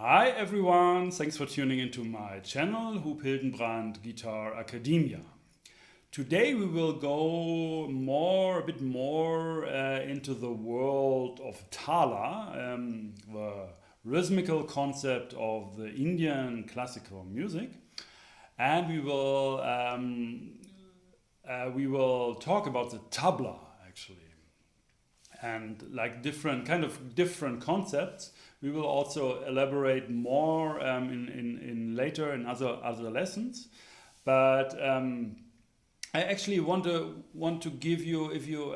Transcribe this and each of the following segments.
Hi everyone, thanks for tuning into my channel, Huub Hildenbrand Guitar Academia. Today we will go a bit more into the world of Tala, the rhythmical concept of the Indian classical music, and we will talk about the tabla actually, and like different concepts. We will also elaborate more in later in other lessons, but I actually want to give you, if you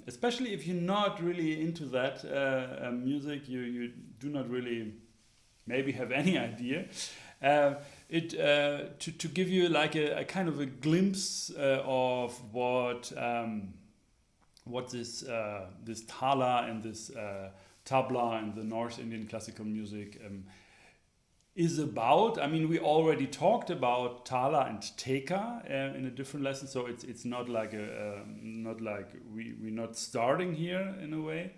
especially if you're not really into that music, you do not really maybe have any idea, to give you like a kind of a glimpse of what this Tala and this Tabla and the North Indian classical music is about. I mean, we already talked about Tala and Theka in a different lesson, so it's not like we're not starting here in a way,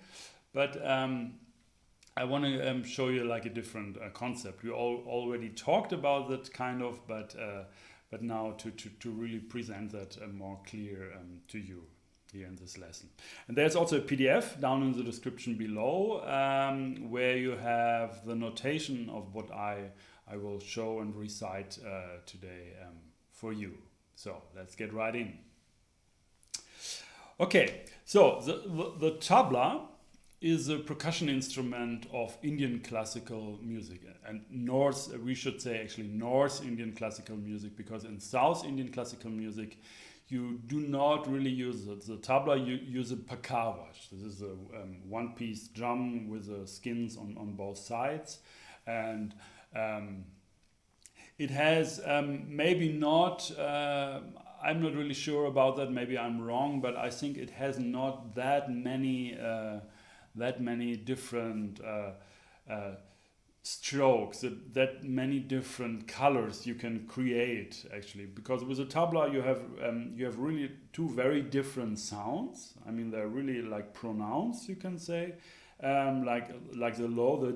but I want to show you like a different concept. We already talked about that kind of, but now to really present that more clear to you here in this lesson. And there's also a PDF down in the description below, where you have the notation of what I will show and recite today for you. So let's get right in. Okay, so the tabla is a percussion instrument of Indian classical music, and we should say actually North Indian classical music, because in South Indian classical music you do not really use the tabla, you use a pakavash. This is a one-piece drum with the skins on both sides, and it has maybe not, I'm not really sure about that, maybe I'm wrong, but I think it has not that many different strokes, that many different colors you can create actually, because with a tabla you have really two very different sounds. I mean, they're really like pronounced, you can say, like the low, the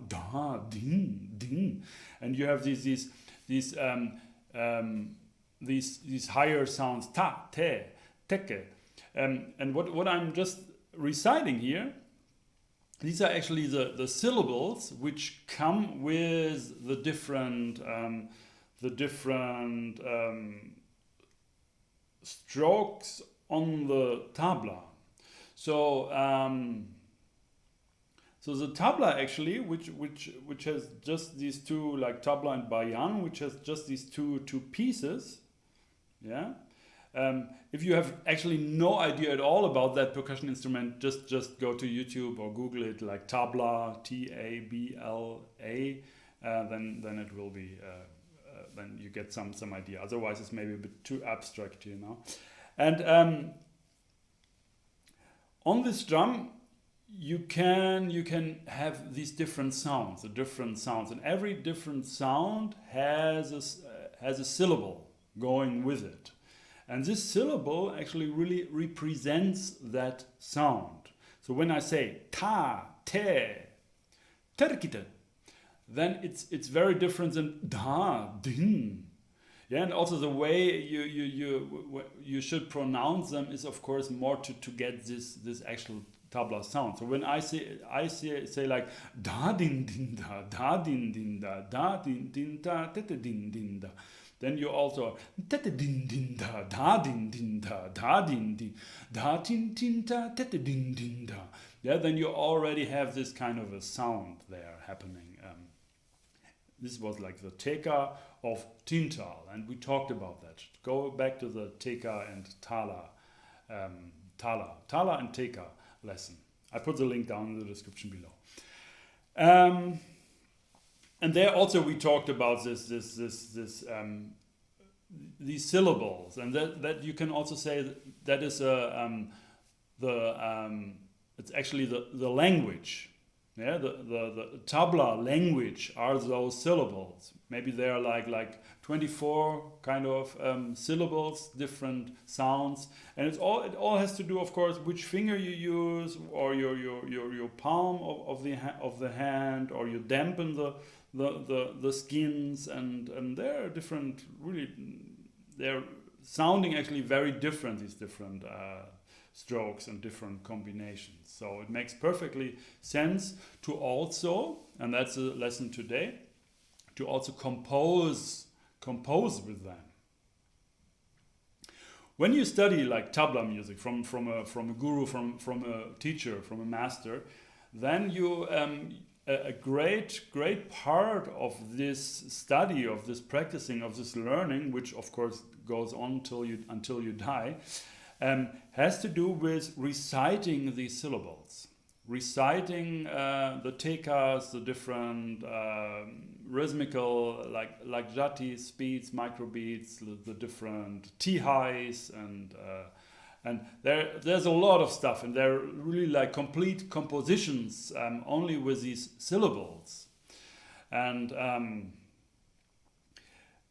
da din din, and you have these higher sounds, ta te teke, and what I'm just reciting here, these are actually the syllables which come with the different strokes on the tabla. So so the tabla actually, which has just these two, like tabla and bayan, which has just these two pieces, yeah. If you have actually no idea at all about that percussion instrument, just go to YouTube or Google it, like Tabla, T-A-B-L-A, then it will be, then you get some idea. Otherwise, it's maybe a bit too abstract, you know. And on this drum, you can have these different sounds, and every different sound has a syllable going with it. And this syllable actually really represents that sound. So when I say ta, te, terkite, then it's very different than da, din. Yeah, and also the way you should pronounce them is of course more to get this actual tabla sound. So when I say like da din din da din din da din din da tete din din da, then you also tete din din da din din da din din da tin tin da tete din din da. Yeah, then you already have this kind of a sound there happening. This was like the Theka of Tintal, and we talked about that. Go back to the Theka and Tala and Theka lesson. I put the link down in the description below. And there also we talked about these syllables, and that you can also say that is it's actually the language. Yeah, the Tabla language are those syllables. Maybe there are like 24 kind of syllables, different sounds, and it all has to do, of course, which finger you use, or your palm of the hand, or you dampen the skins, and they're different. Really, they're sounding actually very different. These different strokes and different combinations. So it makes perfectly sense to also, and that's a lesson today, to also compose with them. When you study like tabla music from a guru, from a teacher, from a master, then you a great part of this study, of this practicing, of this learning, which of course goes on until you die, has to do with reciting these syllables, reciting the Thekas, the different rhythmical, like jati, speeds, microbeats, the different T-highs, and there's a lot of stuff, and they're really like complete compositions only with these syllables, and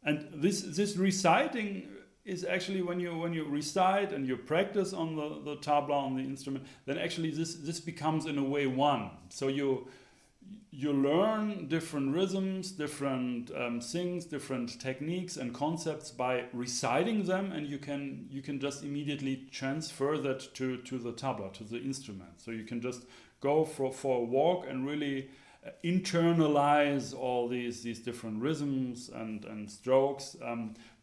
this reciting is actually when you recite and you practice on the tabla, on the instrument, then actually this becomes in a way one. So you learn different rhythms, different things, different techniques and concepts by reciting them, and you can just immediately transfer that to the tabla, to the instrument. So you can just go for a walk and really internalize all these different rhythms and strokes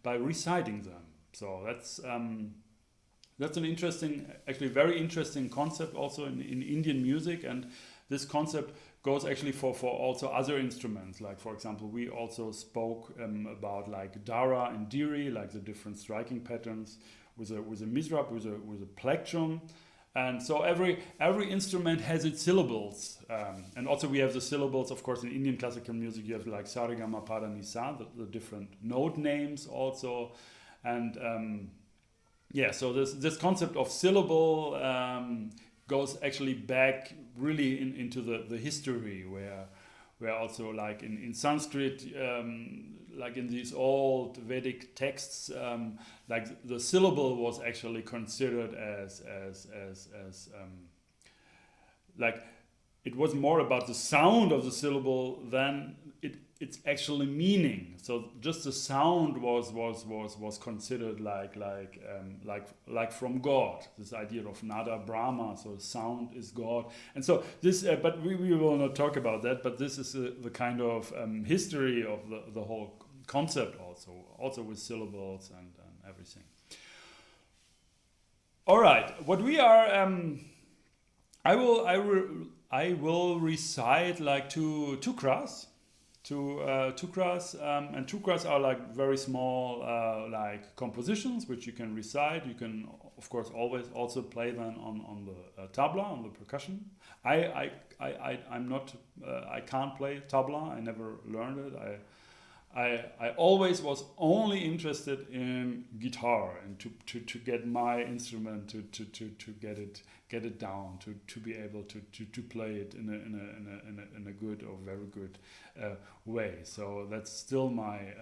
by reciting them. So that's an interesting, actually very interesting concept also in Indian music, and this concept goes actually for also other instruments. Like for example, we also spoke about like dara and diri, like the different striking patterns with a mizrab, with a plectrum. And so every instrument has its syllables, and also we have the syllables. Of course, in Indian classical music, you have like sa re ga ma pa da ni sa, the different note names also, and so this concept of syllable goes actually back really into the history, where also like in Sanskrit, like in these old Vedic texts, like the syllable was actually considered as like it was more about the sound of the syllable than its actually meaning. So just the sound was considered like from God. This idea of nada Brahma, so sound is God. And so this, but we will not talk about that. But this is the kind of history of the whole concept, also with syllables and everything. All right, what we are, I will recite like two Tukras. Tukras, and Tukras are like very small like compositions which you can recite. You can of course always also play them on the tabla, on the percussion. I'm not I can't play tabla. I never learned it. I always was only interested in guitar and to get my instrument to get it down, to be able to play it in a good or very good way. So that's still my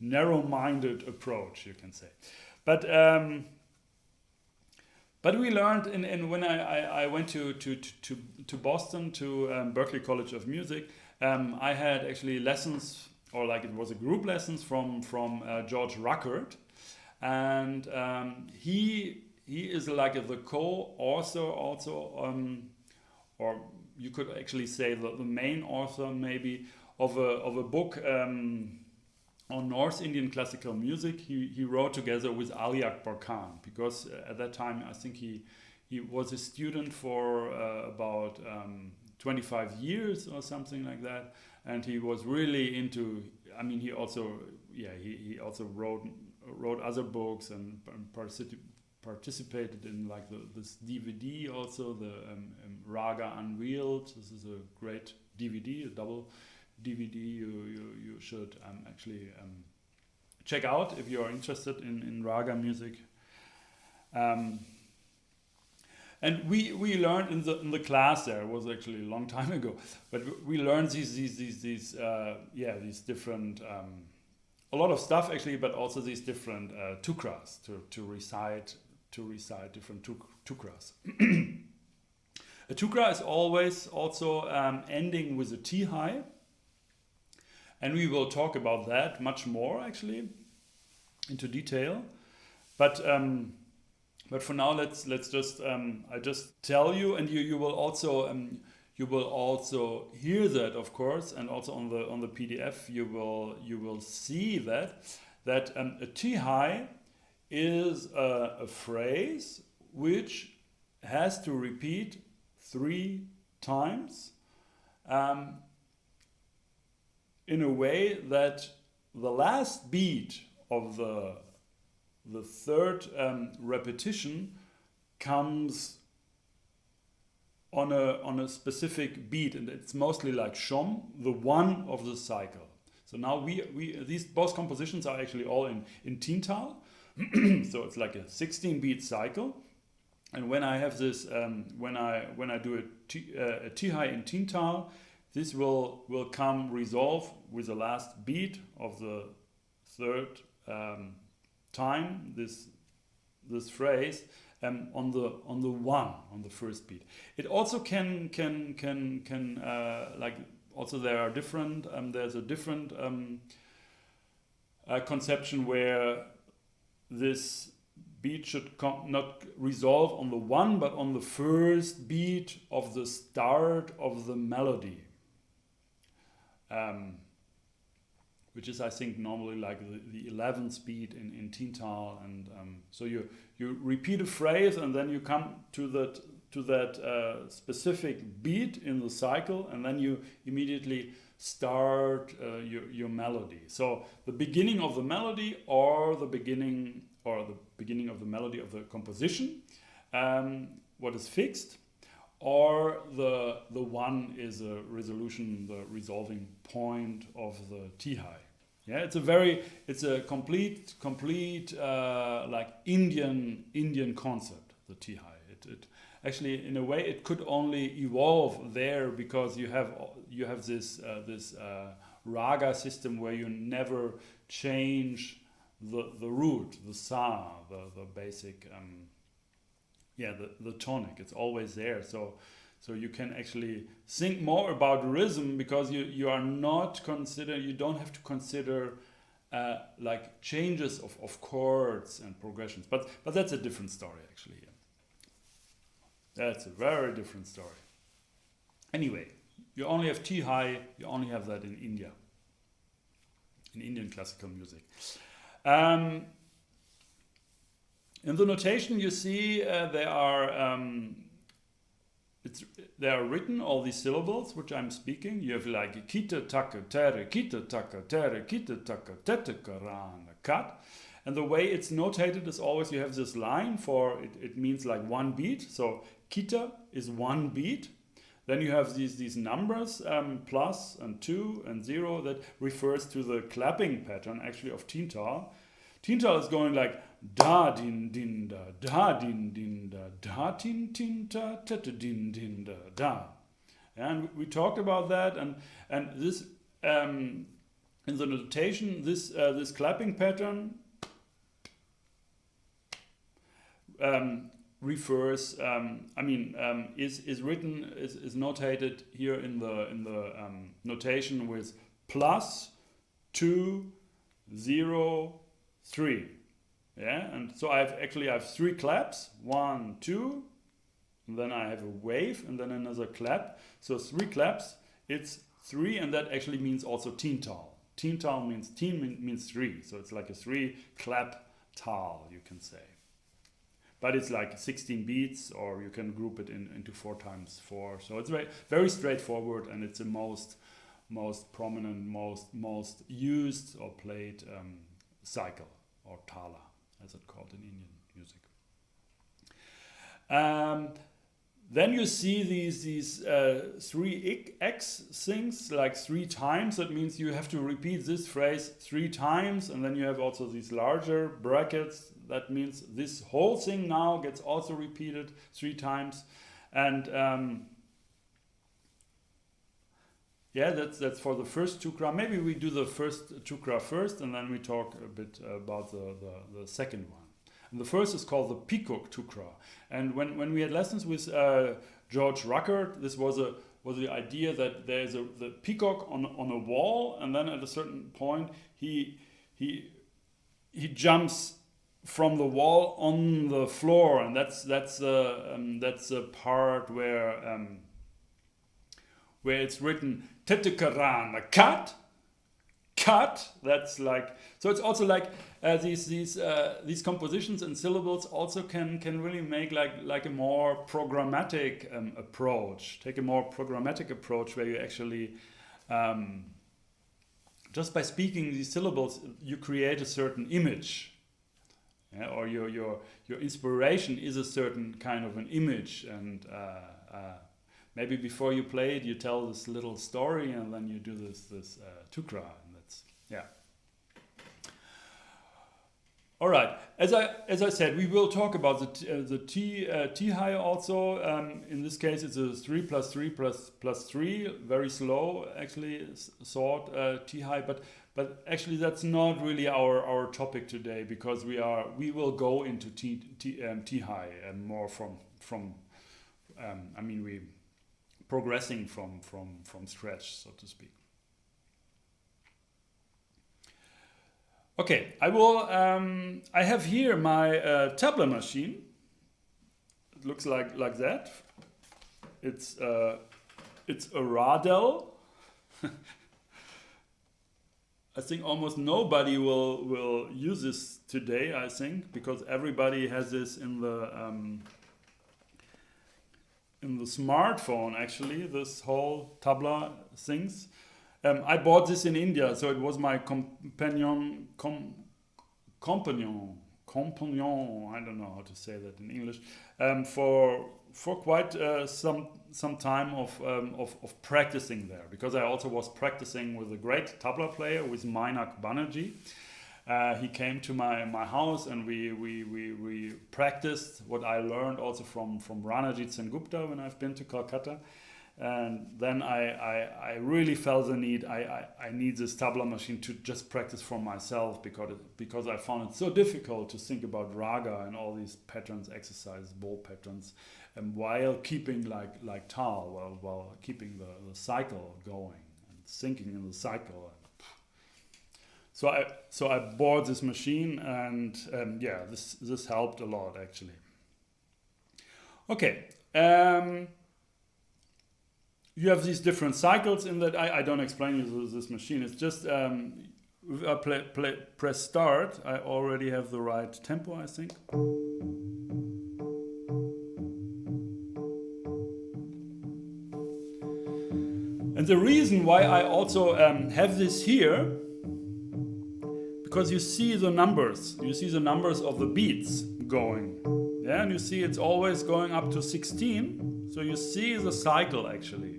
narrow-minded approach, you can say. But we learned in when I went to Boston, to Berklee College of Music. I had actually lessons, or like it was a group lessons from George Ruckert, and he is like the co-author also, or you could actually say the main author maybe of a book on North Indian classical music. He wrote together with Ali Akbar Khan, because at that time I think he was a student for about 25 years or something like that, and he was really into. I mean, he also wrote other books and participated in like this DVD also, the Raga Unveiled. This is a great DVD, a double DVD. You should actually check out if you are interested in Raga music. And we learned in the class there, it was actually a long time ago, but we learned these different a lot of stuff actually, but also these different tukras to recite different tukras. A tukra is always also ending with a T high, and we will talk about that much more actually into detail. But for now, let's just I just tell you, and you will also hear that, of course, and also on the PDF you will see that a T high is a phrase which has to repeat 3 times in a way that the last beat of the third repetition comes on a specific beat, and it's mostly like shom, the 1 of the cycle. So now these both compositions are actually all in Tintal, so it's like a 16-beat cycle. And when I have this, when I do a T high in Tintal, this will come resolve with the last beat of the third time, this phrase on the 1 on the first beat. It also can like also there are different there's a different conception where this beat should not resolve on the 1 but on the first beat of the start of the melody. Which is, I think, normally like the 11th beat in Tintal, and so you repeat a phrase and then you come to that specific beat in the cycle, and then you immediately start your melody. So the beginning of the melody, or the beginning of the melody of the composition, what is fixed, or the 1 is a resolution, the resolving point of the T high. Yeah, it's a complete like Indian concept, the T high. It actually, in a way, it could only evolve there because you have this raga system where you never change the root, the sa, the basic the tonic. It's always there. So you can actually think more about rhythm because you don't have to consider like changes of chords and progressions. But that's a different story actually. That's a very different story. Anyway, you only have T high, you only have that in India, in Indian classical music. In the notation you see they are written, all these syllables which I'm speaking. You have like kita taka tere, kita taka tere, kita taka teteka rana kat. And the way it's notated is always you have this line for it means like 1 beat. So kita is 1 beat. Then you have these numbers, plus and 2 and 0, that refers to the clapping pattern actually of Tintal. Tintal is going like da din din da din din da tin tin ta ta din din da. And we talked about that, and this in the notation this clapping pattern refers is written is notated here in the notation with plus 2 0 3. Yeah, and so I have 3 claps, 1 2, and then I have a wave and then another clap. So 3 claps, it's 3, and that actually means also Tintal. Tintal means 3, so it's like a 3 clap tal, you can say. But it's like 16 beats, or you can group it into 4 times 4. So it's very, very straightforward, and it's the most prominent, most used or played cycle, or Tala, as it's called in Indian music. Then you see these 3x things like 3 times. That means you have to repeat this phrase 3 times, and then you have also these larger brackets that means this whole thing now gets also repeated 3 times. And yeah, that's for the first tukra. Maybe we do the first tukra first, and then we talk a bit about the second one. And the first is called the peacock tukra. And when we had lessons with George Ruckert, this was the idea that there's the peacock on a wall, and then at a certain point he jumps from the wall on the floor, and that's the part where it's written Tetekarana cut. That's like, so it's also like these compositions and syllables also can really make like a more programmatic approach. Take a more programmatic approach where you actually just by speaking these syllables you create a certain image. Yeah, or your inspiration is a certain kind of an image, and maybe before you play it, you tell this little story, and then you do this tukra, and that's, yeah. All right. As I said, we will talk about the T high also. In this case, it's a 3 plus 3 plus 3, very slow actually, thought T high, but actually that's not really our topic today, because we will go into T high and more from I mean, we progressing from scratch, so to speak. Okay, I will. I have here my Tabla machine. It looks like that. It's a Radel. I think almost nobody will use this today, I think, because everybody has this in the smartphone, actually, this whole Tabla things. I bought this in India, so it was my companion, I don't know how to say that in English, for quite some time of practicing there, because I also was practicing with a great tabla player, with Mainak Banerjee. He came to my house, and we practiced what I learned also from Ranajit Sengupta when I've been to Calcutta. And then I really felt the need. I need this tabla machine to just practice for myself, because I found it so difficult to think about raga and all these patterns, exercises, ball patterns, and while keeping like tal, while keeping the cycle going and thinking in the cycle. So I bought this machine, and yeah, this helped a lot actually. Okay. You have these different cycles in that. I don't explain you this machine. It's just press start. I already have the right tempo, I think. And the reason why I also have this here, because you see the numbers. You see the numbers of the beats going. Yeah, and you see it's always going up to 16. So you see the cycle actually.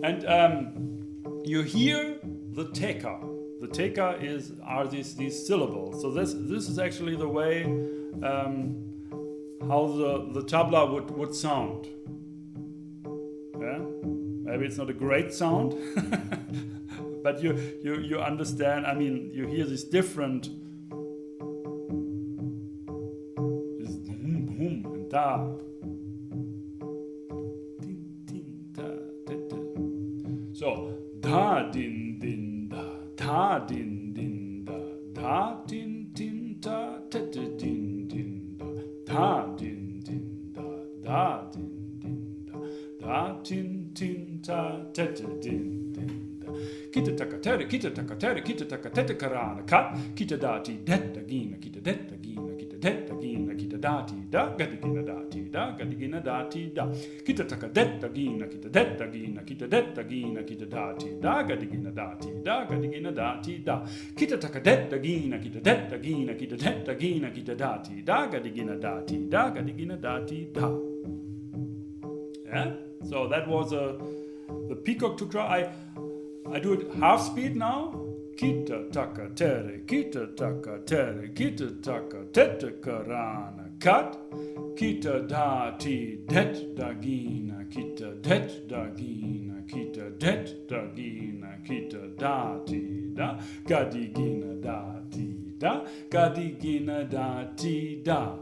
And you hear the Theka. The Theka are these syllables. So this is actually the way how the tabla would sound. Yeah? Maybe it's not a great sound, but you understand. I mean, you hear these different, this boom boom and da. So da din din da din din da din din da din din da din din da din din da din din da din din da. Kita takatere kita karana kat kita dati detta gina kita detta gina kita detta gina kita dati da gadigina dati da gadigina dati da kita taka detta gina kita detta gina kita detta gina kita dati da gadigina dati da gadigina dati da kita taka detta gina kita detta gina kita detta gina kita dati da gadigina dati da gadigina dati da. Yeah? So that was the peacock tukra. I do it half speed now. Kita taka tere, kita taka tere, kita taka tete karana kat. Kita da ti det dagina, kita det dagina, kita det dagina, kita da ti da, gadigina da ti da, gadigina da ti da.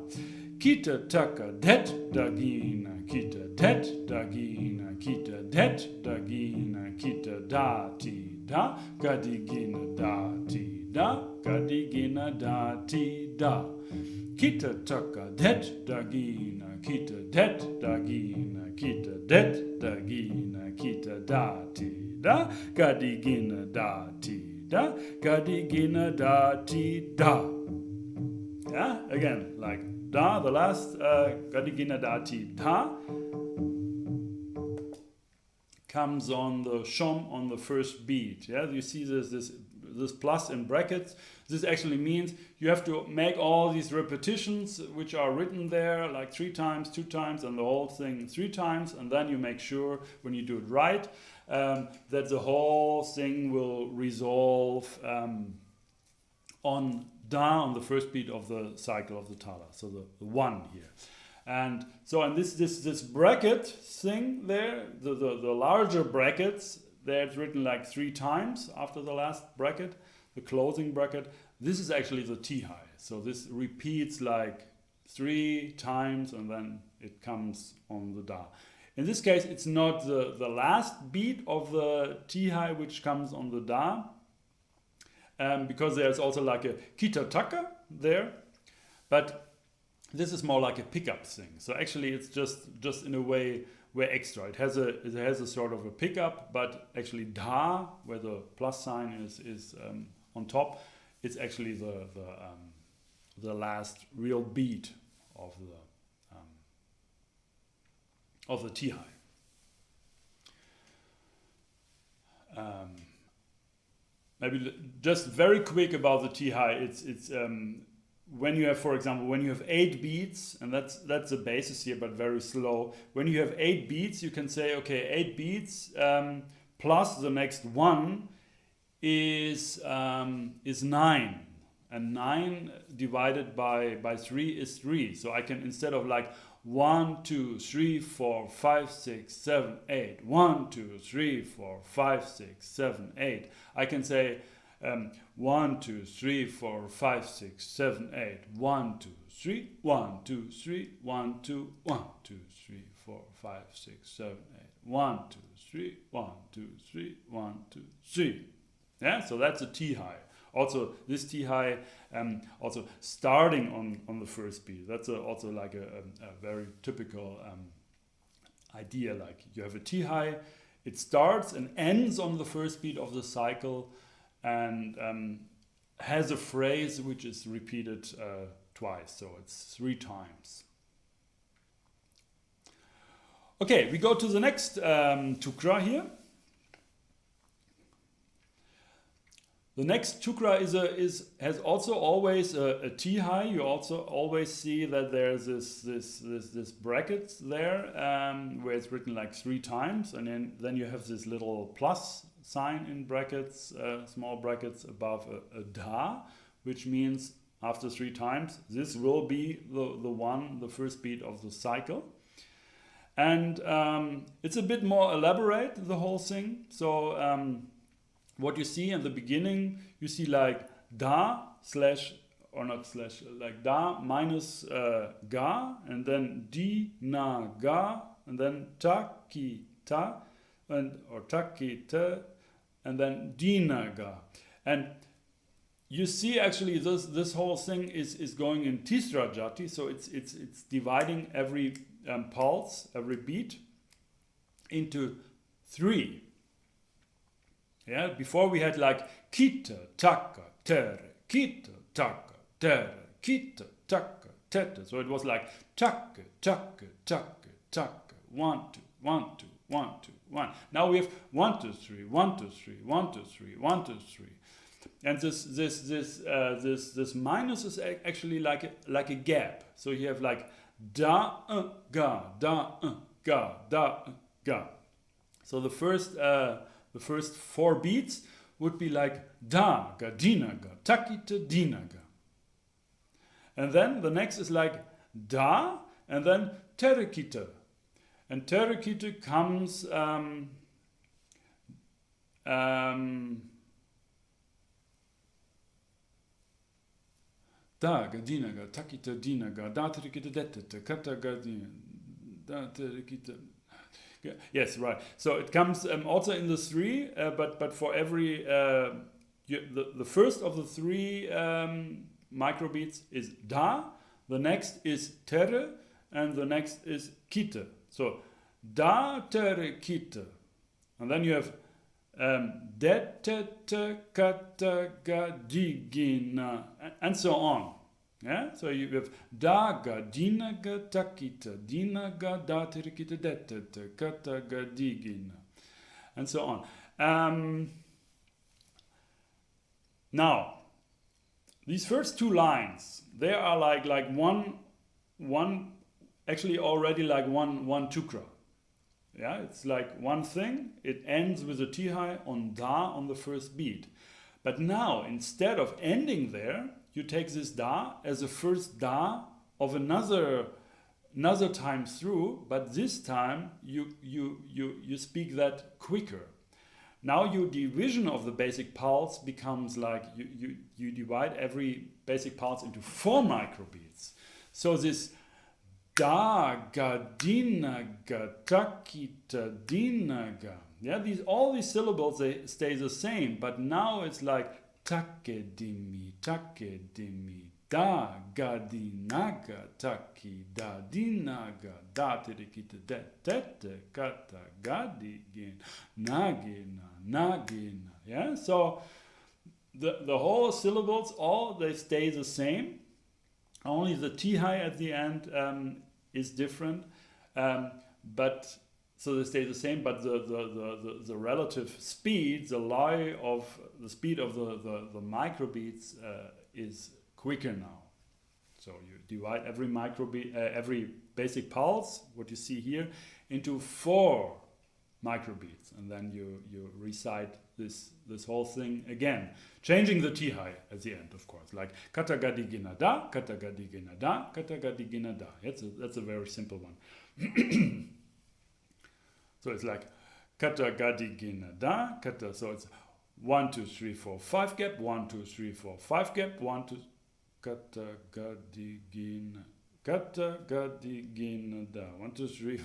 Kita taka det dagina, kita det dagina, kita det dagina, kita da ti da, gadigina da ti da, gadigina da ti da. Kita taka det dagina, kita det dagina, kita det dagina, kita da ti da, gadigina da ti da, gadigina da ti da. Yeah, again, like da, the last gadigina da ti da comes on the shom on the first beat. Yeah, you see this plus in brackets. This actually means you have to make all these repetitions which are written there like 3 times, 2 times, and the whole thing 3 times, and then you make sure when you do it right that the whole thing will resolve on da on the first beat of the cycle of the Tala, so the 1 here. And so and this bracket thing there, the larger brackets, there it's written like 3 times after the last bracket, the closing bracket. This is actually the T high. So this repeats like 3 times and then it comes on the da. In this case, it's not the last beat of the T high which comes on the da, because there's also like a kita taka there, but this is more like a pickup thing. So actually it's just in a way extra. It has a sort of a pickup, but actually da, where the plus sign is on top, it's actually the last real beat of the T high. Maybe just very quick about the T high. It's when you have, for example, when you have 8 beats, and that's the basis here, but very slow. When you have 8 beats, you can say, okay, 8 beats plus the next one is 9, and 9 divided by 3 is 3. So I can, instead of like 1, 2, 3, 4, 5, 6, 7, 8, 1, 2, 3, 4, 5, 6, 7, 8, I can say 1, 2, 3, 4, 5, 6, 7, 8, 1, 2, 3, 1, 2, 3, 1, 2, 1, 2, 3, 4, 5, 6, 7, 8, 1, 2, 3, 1, 2, 3, 1, 2, 3. Yeah, so that's a T high. Also, this T high, also starting on the first beat. That's also like a very typical idea. Like you have a T high, it starts and ends on the first beat of the cycle, and has a phrase which is repeated twice. So it's 3 times. Okay, we go to the next tukra here. The next tukra has also always a T high. You also always see that there's this bracket there where it's written like 3 times, and then you have this little plus sign in brackets, small brackets above a da, which means after 3 times this will be the first beat of the cycle. And it's a bit more elaborate, the whole thing. So what you see in the beginning, you see like da slash, or not slash, like da minus ga, and then di na ga, and then ta ki ta, or ta ki ta, and then di na ga. And you see actually this whole thing is going in tisra jati, so it's dividing every pulse, every beat into 3. Yeah, before we had like kita, taka, tere, kita, taka, tere, kita, taka, tere. So it was like taka, taka, taka, taka, 1, 2, 1, 2, 1, 2, 1. Now we have 1, 2, 3, 1, 2, 3, 1, 2, 3, 1, 2, 3. And this minus is actually like a gap. So you have like da, ga, da, ga, da, ga. So the first 4 beats would be like da, ga, dina, ga, takita, dina, ga. And then the next is like da, and then terekita. And terekita comes da, ga, dina, ga, takita, dina, ga, da, terekita, detete, kata, ga, dina, da, terekita. Yes, right. So it comes also in the 3, but for every the first of the 3 microbeats is da, the next is tere, and the next is kita. So da, tere, kita, and then you have det, tete, kata, ga, digina, and so on. Yeah, so you have da, ga, dina, ga, takita, dina, ga, da, tere, kita, det, tete, kata, ga, digina, and so on. Now, these first 2 lines, they are like one actually already like one tukra. Yeah, it's like one thing. It ends with a T-high on da on the first beat. But now, instead of ending there, you take this da as the first da of another time through, but this time you speak that quicker. Now your division of the basic pulse becomes like you divide every basic pulse into 4 microbeats. So this da, ga, dina, ga, takita, dina, ga. Yeah, all these syllables, they stay the same, but now it's like take, dimi, da, ga, dina, ga, taki, da, dina, ga, da, terikita, tete, kata, ga, digin, nagina, nagina. Yeah, so the whole syllables, they stay the same. Only the T-high at the end is different, but so they stay the same. But the relative speed, the speed of the microbeats is quicker now. So you divide every microbeat, every basic pulse, what you see here, into 4 microbeats, and then you recite this whole thing again, changing the T-high at the end, of course, like kata, ga, digina, da, kata, ga, digina, da, kata, ga, digina, da. That's a very simple one. So it's like kata, ga, digina, da, kata. So it's 1, 2, 3, 4, 5 gap, 1, 2, 3, 4, 5 gap, 1, 2, kata, ga, digina, kata, ga, digina, da, 1, 2, 3.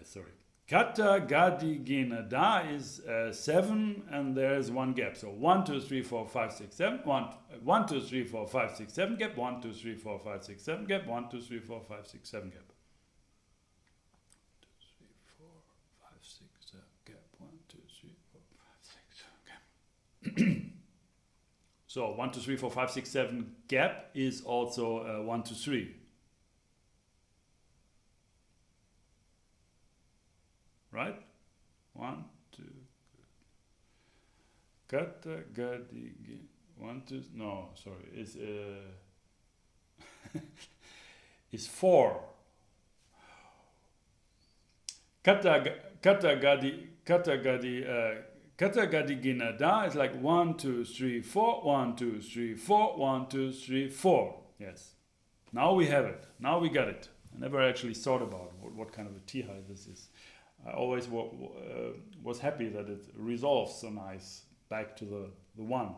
Sorry. Kata, ga, digina, da is 7, and there's 1 gap. So 1, 2, 3, 4, 5, 6, 7. 1, 2, 3, 4, 5, 6, 7 gap. 1, 2, 3, 4, 5, 6, 7 gap. 1, 2, 3, 4, 5, 6, 7 gap. 2, 3, 4, 5, 6, 7 gap. 1, 2, 3, 4, 5, 6, 7 gap. So 1, 2, 3, 4, 5, 6, 7 gap is also 1, 2, 3. Right? 1, 2. Kata, ga, digina. 1, 2. No, sorry. Is 4. Kata, ga, digina, da is like 1, 2, 3, 4. 1, 2, 3, 4. 1, 2, 3, 4. Yes. Now we have it. Now we got it. I never actually thought about what kind of a T-high this is. I always was happy that it resolves so nice back to the 1.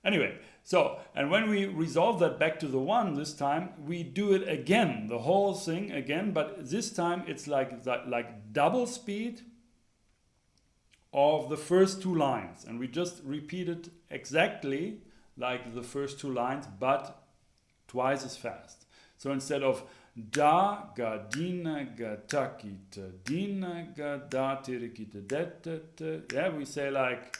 Anyway, so, and when we resolve that back to the 1 this time, we do it again, the whole thing again, but this time it's like double speed of the first 2 lines. And we just repeat it exactly like the first 2 lines, but twice as fast. So instead of da, ga, dina, ga, takita, dina, ga, da, terikita, det, yeah, we say like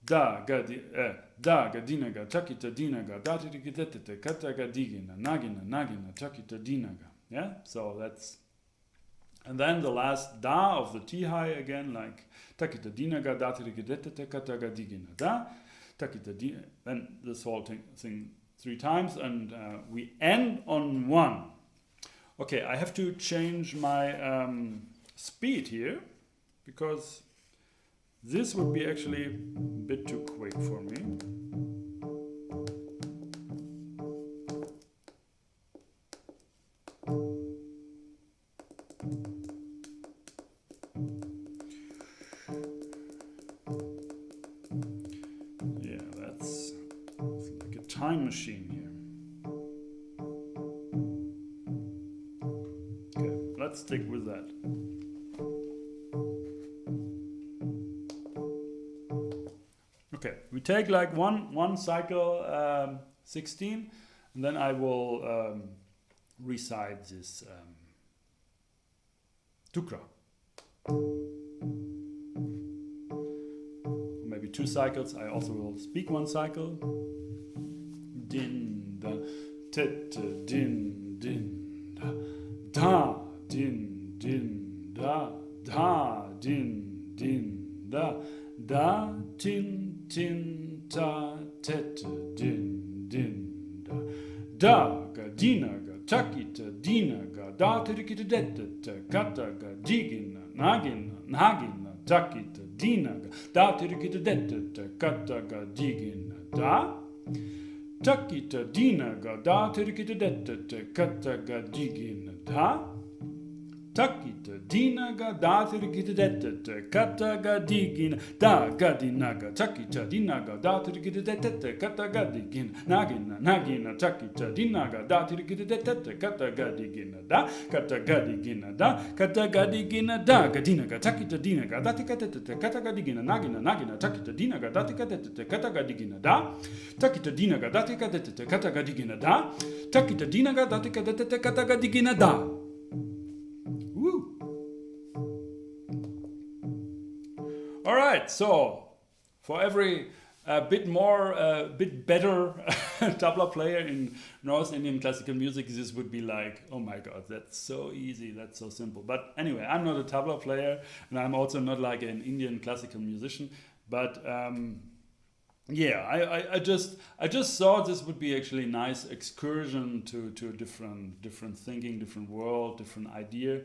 da, ga, dina, ga, takita, dina, ga, da, terikita, det, kata, ga, digina, nagina, takita, dina, ga. Yeah, so that's, and then the last da of the T-high again, like takita, dina, ga, da, terikita, det, kata, ga, digina, da, takita, dina, then this whole thing 3 times, and we end on 1. Okay, I have to change my speed here because this would be actually a bit too quick for me. Yeah, that's like a time machine here. Okay, let's stick with that. Okay, we take like one cycle 16, and then I will recite this Tukra. Maybe 2 cycles. I also will speak 1 cycle. Din da tet din din da da din din da da din din da da tin tin ta tet din din da da ga dina ga takita dina ga da tirikita detta kata ga digina nagina nagina takita dina ga da tirikita detta kata ga digina da takita dina ga da tirikita detta kata ga digina da takita dina ga da tirikita detta kata ga digina da ga dina ga takita dina ga da tirikita detta kata ga digina nagina nagina takita dina ga da tirikita detta kata ga digina da kata ga digina da kata ga digina da ga dina ga takita dina ga da tirikita detta kata ga digina nagina nagina takita dina ga da tirikita detta kata ga digina da takita dina ga da tirikita detta kata ga digina da takita dina ga da tirikita detta kata ga digina da. All right, so for every bit better tabla player in North Indian classical music, this would be like, oh my God, that's so easy, that's so simple. But anyway, I'm not a tabla player, and I'm also not like an Indian classical musician. But yeah, I just thought this would be actually a nice excursion to different thinking, different world, different idea.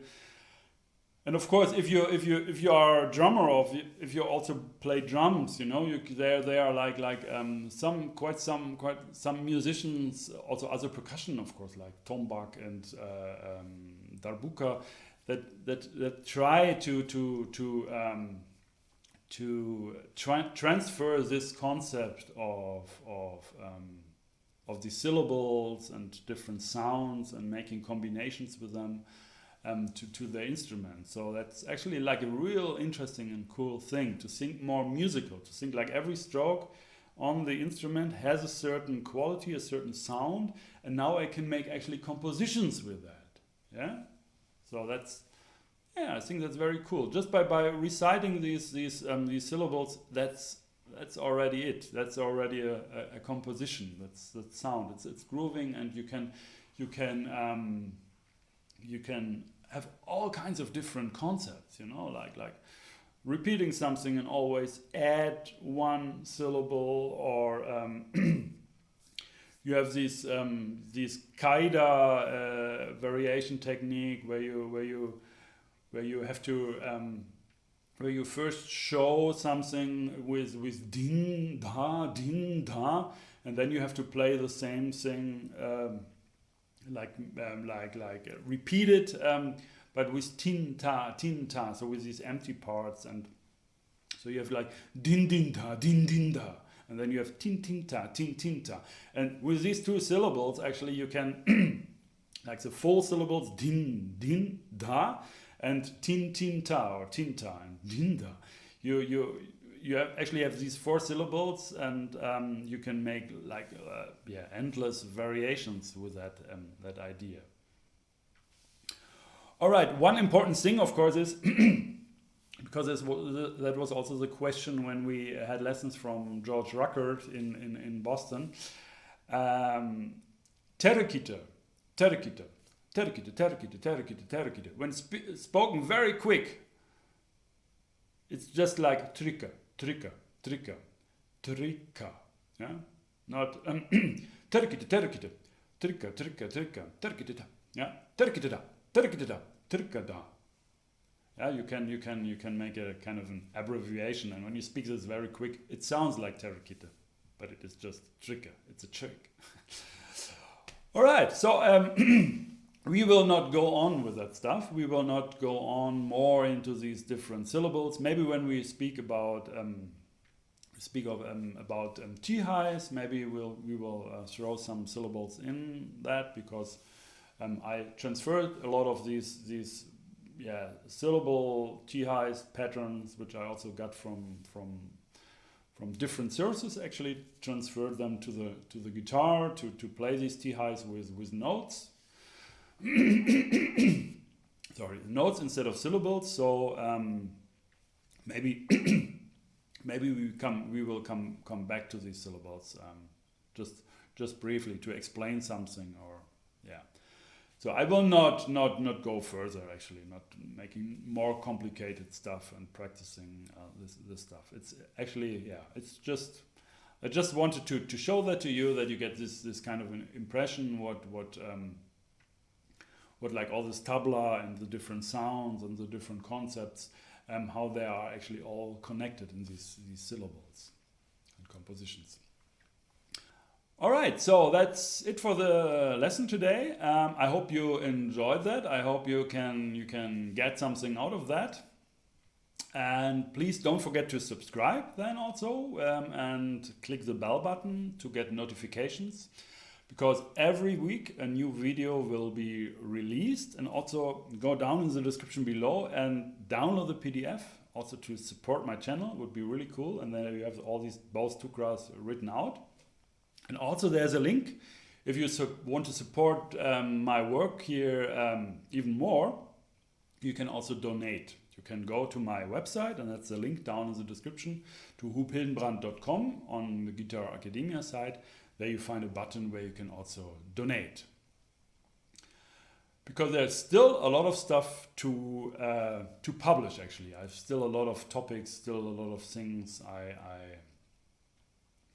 And of course, if you are a drummer, or if you also play drums, you know, they are like some musicians, also other percussion, of course, like tombak and darbuka, that try to transfer this concept of the syllables and different sounds and making combinations with them. To the instrument. So that's actually like a real interesting and cool thing to think more musical, to think like every stroke on the instrument has a certain quality, a certain sound, and now I can make actually compositions with that. Yeah, so that's, yeah, I think that's very cool. Just by reciting these syllables, that's already it. That's already a composition. That's sound. It's grooving, and you can have all kinds of different concepts, you know, like repeating something and always add 1 syllable, or you have these kaida variation technique where you have to where you first show something with din da, and then you have to play the same thing. Repeat it, but with tin ta, so with these empty parts, and so you have like din da, and then you have tin ta, and with these 2 syllables, actually you can like the full syllables din da, and tin ta, or tinta and din da. You actually have these 4 syllables, and you can make like endless variations with that idea. All right, one important thing, of course, is because that was also the question when we had lessons from George Ruckert in Boston. Terekita. When spoken very quick, it's just like trika. Yeah, not terkita, trika, Yeah, terkida, terkida, terkida. Yeah, you can make a kind of an abbreviation, and when you speak this very quick, it sounds like terkita, but it is just trika. It's a trick. All right, so we will not go on with that stuff. We will not go on more into these different syllables. Maybe when we speak about T highs, maybe we will throw some syllables in that, because I transferred a lot of these syllable T highs patterns, which I also got from different sources. Actually, transferred them to the guitar to play these T highs with notes. Sorry, notes instead of syllables. So maybe maybe we will come back to these syllables just briefly to explain something, or yeah. So I will not go further, actually, not making more complicated stuff and practicing this stuff. It's actually, yeah, it's just, I just wanted to show that to you, that you get this kind of an impression what like all this tabla and the different sounds and the different concepts, how they are actually all connected in these syllables and compositions. All right, so that's it for the lesson today. I hope you enjoyed that. I hope you can get something out of that. And please don't forget to subscribe then also, and click the bell button to get notifications, because every week a new video will be released. And also go down in the description below and download the PDF also to support my channel. Would be really cool. And then you have all these both Tukras written out. And also there's a link if you want to support my work here even more. You can also donate. You can go to my website, and that's the link down in the description, to hoophildenbrand.com on the Guitar Academia side. There you find a button where you can also donate. Because there's still a lot of stuff to publish, actually. I have still a lot of topics, still a lot of things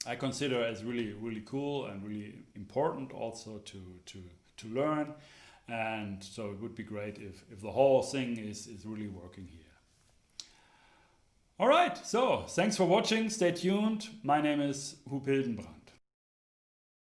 I consider as really, really cool and really important also to learn. And so it would be great if the whole thing is really working here. All right, so thanks for watching. Stay tuned. My name is Hoop Hildenbrand.